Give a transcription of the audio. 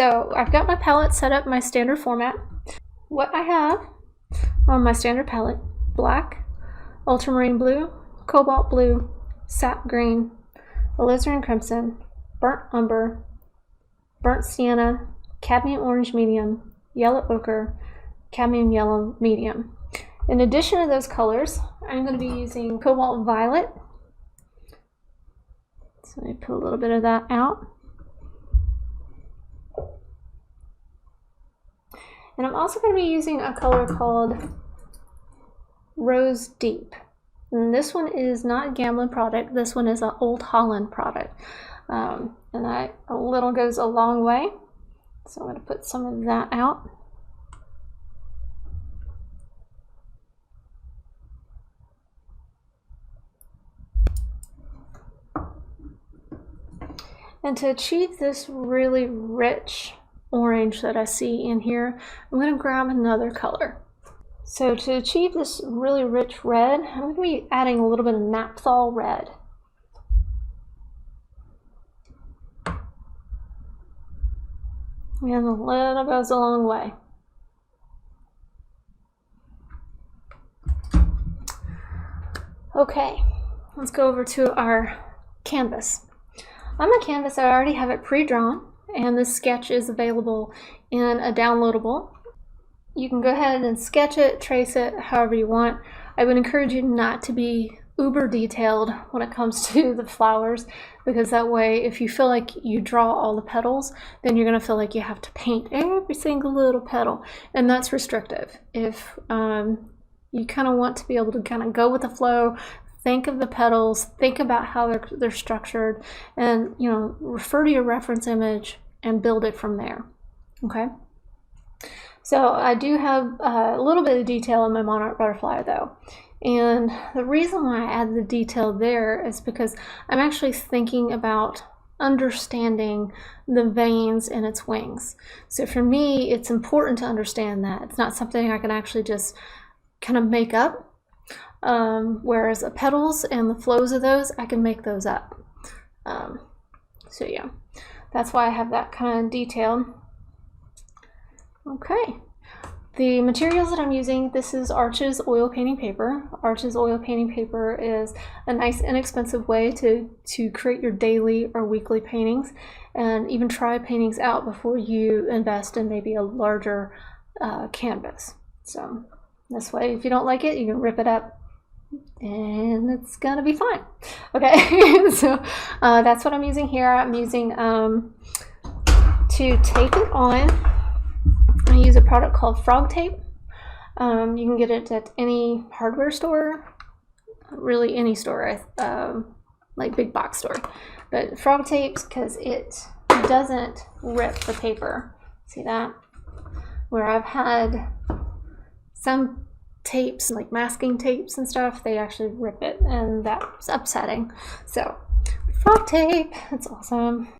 So I've got my palette set up in my standard format. What I have on my standard palette: black, ultramarine blue, cobalt blue, sap green, alizarin crimson, burnt umber, burnt sienna, cadmium orange medium, yellow ochre, cadmium yellow medium. In addition to those colors, I'm going to be using cobalt violet. So let me put a little bit of that out. And I'm also going to be using a color called Rose Deep. And this one is not a Gamblin product. This one is an Old Holland product. And a little goes a long way. So I'm going to put some of that out. And to achieve this really rich orange that I see in here, I'm going to grab another color. So to achieve this really rich red, I'm going to be adding a little bit of naphthol red. And a little goes a long way. Okay, let's go over to our canvas. On my canvas, I already have it pre-drawn, and this sketch is available in a downloadable. You can go ahead and sketch it, trace it, however you want. I would encourage you not to be uber detailed when it comes to the flowers, because that way, if you feel like you draw all the petals, then you're going to feel like you have to paint every single little petal, and that's restrictive. If you kind of want to be able to kind of go with the flow, think of the petals, think about how they're structured, and refer to your reference image and build it from there. Okay. So I do have a little bit of detail in my Monarch butterfly though. And the reason why I add the detail there is because I'm actually thinking about understanding the veins in its wings. So for me, it's important to understand that. It's not something I can actually just kind of make up. Whereas the petals and the flows of those, I can make those up. So yeah, that's why I have that kind of detail. Okay, the materials that I'm using, this is Arches oil painting paper. Arches oil painting paper is a nice inexpensive way to create your daily or weekly paintings, and even try paintings out before you invest in maybe a larger canvas. So this way, if you don't like it, you can rip it up and it's gonna be fine. Okay, so that's what I'm using here. I'm using to tape it on, I use a product called Frog Tape. You can get it at any hardware store, really any store, like big box store. But Frog Tapes, because it doesn't rip the paper. See that? Where I've had some tapes, like masking tapes and stuff, they actually rip it, and that's upsetting. So Frog Tape, it's awesome.